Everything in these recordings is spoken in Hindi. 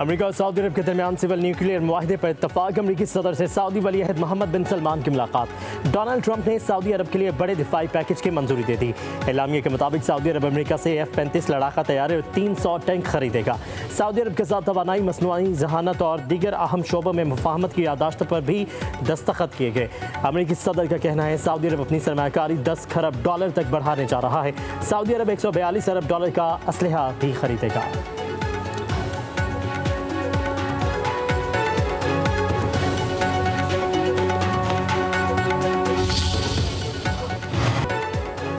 अमेरिका और सऊदी अरब के दरमियान सिविल न्यूक्लियर मुआहदे पर इत्तफाक। अमेरिकी सदर से सऊदी वली अहद मोहम्मद बिन सलमान की मुलाकात। डोनाल्ड ट्रंप ने सऊदी अरब के लिए बड़े दिफाई पैकेज की मंजूरी दे दी। एलामिया के मुताबिक सऊदी अरब अमेरिका से F-35 लड़ाका तैयारे और 300 टैंक खरीदेगा। सऊदी अरब के साथ तवानाई, मसनूई जहानत और दीगर अहम शोबों में मुफाहमत की यादाश्त पर भी दस्तखत किए गए। अमेरिकी सदर का कहना है सऊदी अरब अपनी सरमायाकारी $10 खरब तक बढ़ाने जा रहा है। सऊदी अरब $142 अरब का असलहा भी खरीदेगा।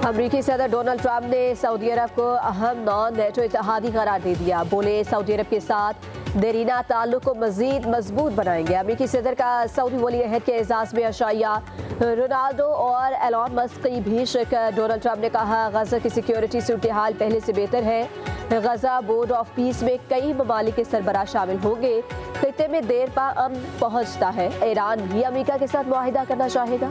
अमरीकी सदर डोनाल्ड ट्रंप ने सऊदी अरब को अहम नॉन नेटो इत्तेहादी करार दे दिया। बोले सऊदी अरब के साथ देरीना ताल्लुक को मजीद मजबूत बनाएंगे। अमरीकी सदर का सऊदी वली अहद के एजाज में अशाया रोनाल्डो और एलॉन मस्क की भी शिरकत। डोनाल्ड ट्रंप ने कहा गजा की सिक्योरिटी सूरत हाल पहले से बेहतर है। गजा बोर्ड ऑफ पीस में कई ममालिक के सरबराह शामिल होंगे। खित्ते में देर पा अमन पहुँचता है। ईरान भी अमरीका के साथ मुआहिदा करना चाहेगा।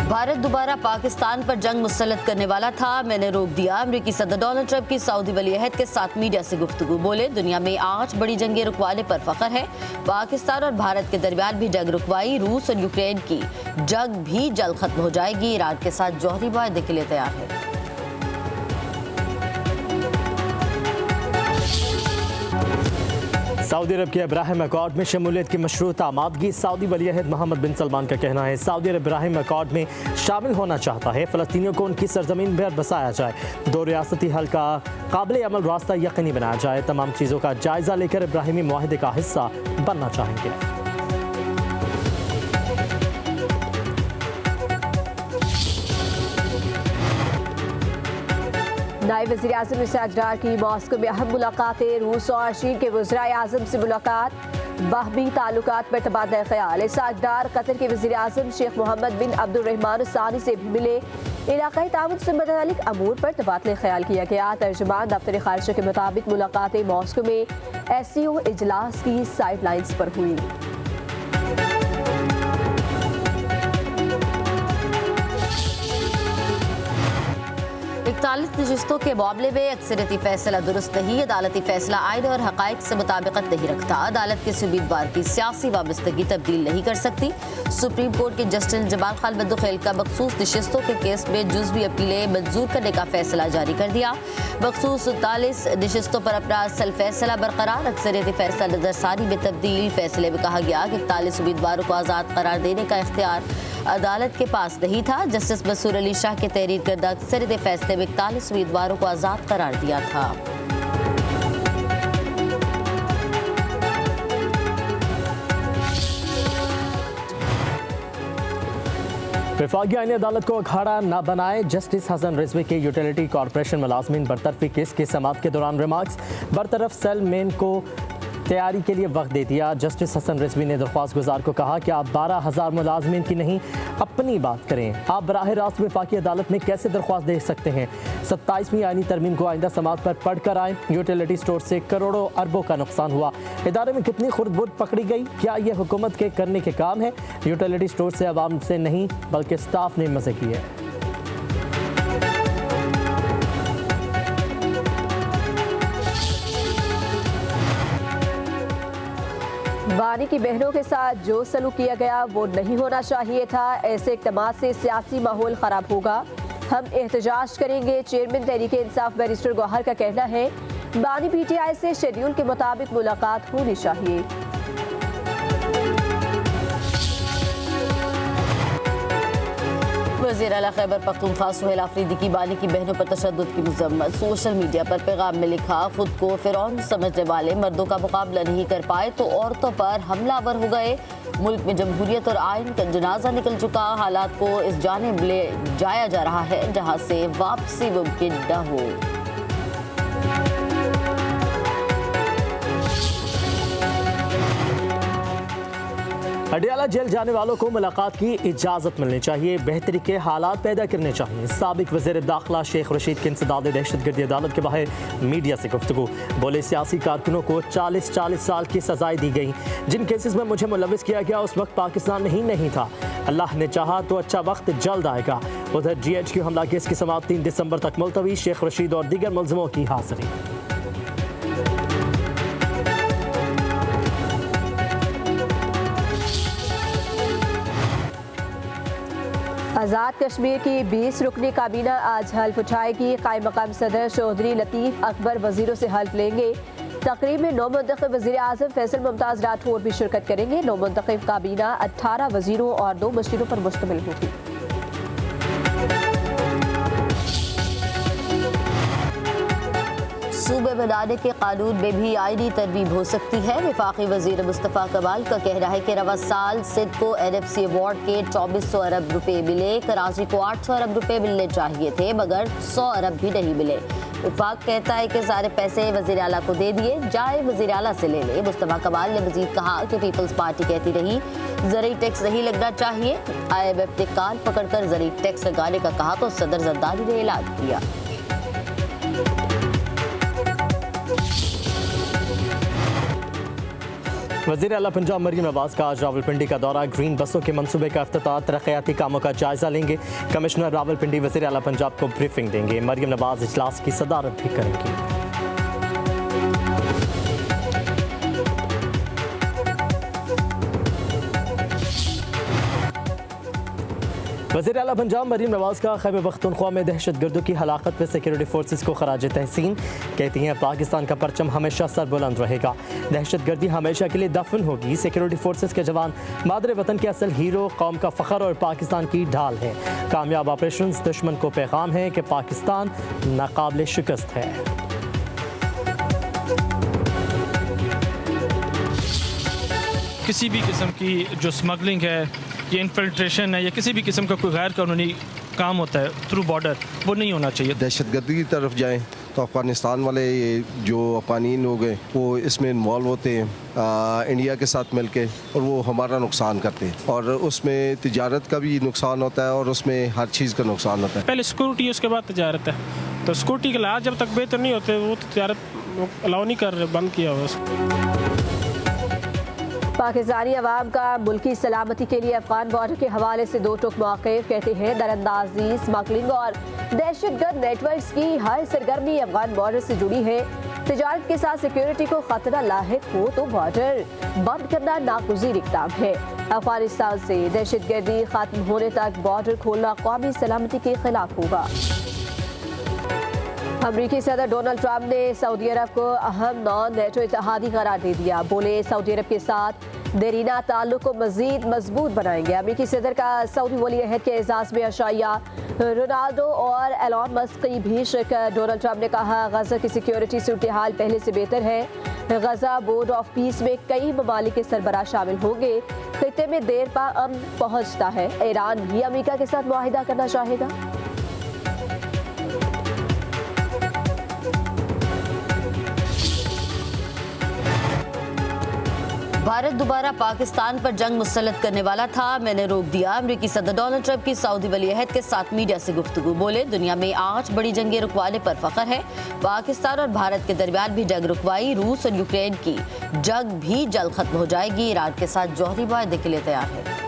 भारत दोबारा पाकिस्तान पर जंग मुसल्लत करने वाला था, मैंने रोक दिया। अमेरिकी सदर डोनाल्ड ट्रंप की सऊदी वली अहद के साथ मीडिया से गुफ्तगू। बोले दुनिया में 8 बड़ी जंगें रुकवाने पर फख्र है। पाकिस्तान और भारत के दरमियान भी जंग रुकवाई। रूस और यूक्रेन की जंग भी जल्द खत्म हो जाएगी। ईरान के साथ जौहरी मुआहदे के लिए तैयार है। सऊदी अरब के इब्राहिम अकॉर्ड में शमूलियत की मशरूत आमादगी। सऊदी वली अहद मोहम्मद बिन सलमान का कहना है सऊदी अरब इब्राहिम अकॉर्ड में शामिल होना चाहता है। फ़लस्तीनियों को उनकी सरजमीन पर बसाया जाए। 2 रियासती हल का काबिल अमल रास्ता यकीनी बनाया जाए। तमाम चीज़ों का जायज़ा लेकर इब्राहिमी मुआहदे का हिस्सा बनना चाहेंगे। नायब वज़ीर आज़म इसहाक़ डार की मॉस्को में अहम मुलाकातें। रूस और चीन के वज़ीर आज़म से मुलाकात। बाहमी ताल्लुकात पर तबादला ख्याल। इसहाक़ डार कतर के वज़ीर आज़म शेख मोहम्मद बिन अब्दुर्रहमान सानी से भी मिले। इलाक़ाई ताउन से मुतालिक अमूर पर तबादला ख्याल किया गया। तर्जुमान दफ्तर ख़ारिजा के मुताबिक मुलाकातें मॉस्को में SCO इजलास की साइड लाइन्स पर हुई। 41 नशिस्तों के मामले में अक्सरियती फैसला दुरुस्त नहीं। अदालती फैसला आइन और हक़ाइक़ से मुताबिकत नहीं रखता। अदालत किसी उम्मीदवार की सियासी वाबस्तगी तब्दील नहीं कर सकती। सुप्रीम कोर्ट के जस्टिस जमाल खान बंदुखेल का मखसूस नशिस्तों के केस में जुज़वी अपीलें मंजूर करने का फैसला जारी कर दिया। मखसूस 39 नशिस्तों पर अपना असल फैसला बरकरार। अक्सरियती फैसला नजरसानी में तब्दील। फैसले में कहा गया कि 41 उम्मीदवारों को आज़ाद करार देने का इख्तियार अदालत के पास नहीं था। जस्टिस मंसूर अली शाह के तहरीर करदा अक्सरियती फैसले में 41 उम्मीदवारों को आज़ाद करार दिया था। वफाकी आईनी अदालत को अखाड़ा न बनाए। जस्टिस हसन रिजवी के यूटिलिटी कॉरपोरेशन मुलाजमीन बरतरफी केस की समाअत के दौरान रिमार्क्स। बरतरफ सेल मेन को तैयारी के लिए वक्त दे दिया। जस्टिस हसन रिजवी ने दरख्वास्त गुजार को कहा कि आप 12,000 मुलाजमीन की नहीं अपनी बात करें। आप बराह रास्त वफाकी अदालत में कैसे दरख्वास्त दे सकते हैं। 27वीं आईनी तरमीम को आइंदा समाअत पर पढ़ कर आएँ। यूटिलिटी स्टोर से करोड़ों अरबों का नुकसान हुआ। इदारे में कितनी खुर्द-बुर्द पकड़ी गई। क्या यह हुकूमत के करने के काम है। यूटिलिटी स्टोर से आवाम से नहीं बल्कि स्टाफ ने मजे किए। बानी की बहनों के साथ जो सलूक किया गया वो नहीं होना चाहिए था। ऐसे इक़दाम से सियासी माहौल ख़राब होगा। हम एहतजाज करेंगे। चेयरमैन तहरीक इंसाफ बैरिस्टर गौहर का कहना है बानी PTI से शेड्यूल के मुताबिक मुलाकात होनी चाहिए। वज़ीर आला खैबर पख्तूनख्वा सुहेल आफरीदी की बानी की बहनों पर तशद्दुद की मज़म्मत। सोशल मीडिया पर पैगाम में लिखा खुद को फ़िरौन समझने वाले मर्दों का मुकाबला नहीं कर पाए तो औरतों पर हमलावर हो गए। मुल्क में जमहूरियत और आइन का जनाजा निकल चुका। हालात को इस जानिब ले जाया जा रहा है जहाँ से वापसी मुमकिन न हो। अडियाला जेल जाने वालों को मुलाकात की इजाज़त मिलनी चाहिए, बेहतरी के हालात पैदा करने चाहिए। साबिक वज़ीर दाखिला शेख रशीद की इंसदाद दहशतगर्दी अदालत के बाहर मीडिया से गुफ्तगू। बोले सियासी कारकुनों को 40 साल की सजाएं दी गई। जिन केसेस में मुझे मुलविस किया गया उस वक्त पाकिस्तान नहीं था। अल्लाह ने चाहा तो अच्छा वक्त जल्द आएगा। उधर GHQ हमला केस की समाअत 3 दिसंबर तक मुलतवी। शेख रशीद और दीगर मुलजिमों की हाजिरी। आज़ाद कश्मीर की 20 रुकनी काबीना आज हल्फ उठाएगी। कायम मकाम सदर चौधरी लतीफ़ अकबर वजीरों से हल्फ लेंगे। तकरीब में नौ मुंतखब वज़ीर आज़म फैसल मुमताज़ राठौर भी शिरकत करेंगे। नौ मुंतखब काबीना 18 वजीरों और 2 मशीरों पर मुश्तमिल होगी। सूबे बनाने के कानून में भी आईनी तरमीम हो सकती है। वफाकी वजीर मुस्तफ़ा कमाल का कहना है कि रवा साल सिंध को NFC अवार्ड के 2400 अरब रुपए मिले। कराची को 800 अरब रुपए मिलने चाहिए थे मगर 100 अरब भी नहीं मिले। विफाक कहता है कि सारे पैसे वज़ीर आला को दे दिए जाए, वज़ीर आला से ले ले। मुस्तफ़ा कमाल ने मजीद कहा कि पीपल्स पार्टी कहती रही ज़रूरी टैक्स नहीं लगना चाहिए। IMF ने कान पकड़कर ज़रूरी टैक्स लगाने का कहा तो सदर जरदारी ने ऐलान किया। वज़ीर आला पंजाब मरीम नवाज का आज रावलपिंडी का दौरा। ग्रीन बसों के मंसूबे का इफ्तिताह, तरक्याती कामों का जायजा लेंगे। कमिश्नर रावलपिंडी वज़ीर आला पंजाब को ब्रीफिंग देंगे। मरीम नवाज इजलास की सदारत भी करेंगी। वज़ीर आला पंजाब मरीम नवाज का खैबर पख्तूनख्वा में दहशतगर्दों की हलाकत पर सिक्योरिटी फोर्सेस को खराज तहसीन। कहती हैं पाकिस्तान का परचम हमेशा सरबुलंद रहेगा, दहशतगर्दी हमेशा के लिए दफन होगी। सिक्योरिटी फोर्सेस के जवान मादरे वतन के असल हीरो, कौम का फ़ख्र और पाकिस्तान की ढाल है। कामयाब ऑपरेशन दुश्मन को पैगाम है कि पाकिस्तान नाकाबिल शिकस्त है। किसी भी किस्म की जो स्मगलिंग है, ये इन्फिल्ट्रेशन है या किसी भी किस्म का कोई गैर कानूनी काम होता है थ्रू बॉर्डर, वो नहीं होना चाहिए। दहशतगर्दी की तरफ जाएं तो अफ़गानिस्तान वाले जो अफ़गानी लोग हैं वो इसमें इन्वॉल्व होते हैं इंडिया के साथ मिलके, और वो हमारा नुकसान करते हैं। और उसमें तिजारत का भी नुकसान होता है और उसमें हर चीज़ का नुकसान होता है। पहले सिक्योरिटी, उसके बाद तिजारत है। तो सिक्योरिटी के हालात जब तक बेहतर नहीं होते वो तिजारत अलाउ नहीं कर रहे, बंद किया हुआ उसको। पाकिस्तानी अवाम का मुल्की सलामती के लिए अफगान बॉर्डर के हवाले से 2 टुक मौक़िफ़। कहते हैं दरअंदाजी, स्मगलिंग और दहशतगर्द नेटवर्क्स की हर सरगर्मी अफगान बॉर्डर से जुड़ी है। तिजारत के साथ सिक्योरिटी को खतरा लाहिक हो तो बॉर्डर बंद करना नागुज़ीर इक़दाम है। अफगानिस्तान से दहशतगर्दी खत्म होने तक बॉर्डर खोलना कौमी सलामती के खिलाफ होगा। अमरीकी सदर डोनाल्ड ट्रंप ने सऊदी अरब को अहम नॉन नेटो इत्तेहादी करार दे दिया। बोले सऊदी अरब के साथ देरीना ताल्लुक को मजीद मजबूत बनाएंगे। अमरीकी सदर का सऊदी वली अहद के एजाज़ में अशाया रोनाल्डो और एलॉन मस्क की भी शिरकत। डोनाल्ड ट्रंप ने कहा गजा की सिक्योरिटी सूरत हाल पहले से बेहतर है। गजा बोर्ड ऑफ पीस में कई ममालिक के सरबराह शामिल होंगे। खित्ते में देर पा अमन पहुँचता है। ईरान भी अमरीका के साथ मुआहिदा करना चाहेगा। भारत दोबारा पाकिस्तान पर जंग मुसल्लत करने वाला था, मैंने रोक दिया। अमरीकी सदर डोनाल्ड ट्रंप की सऊदी वली अहद के साथ मीडिया से गुफ्तगू। बोले दुनिया में 8 बड़ी जंगें रुकवाने पर फख्र है। पाकिस्तान और भारत के दरमियान भी जंग रुकवाई। रूस और यूक्रेन की जंग भी जल्द खत्म हो जाएगी। ईरान के साथ जौहरी मुआहदे के लिए तैयार है।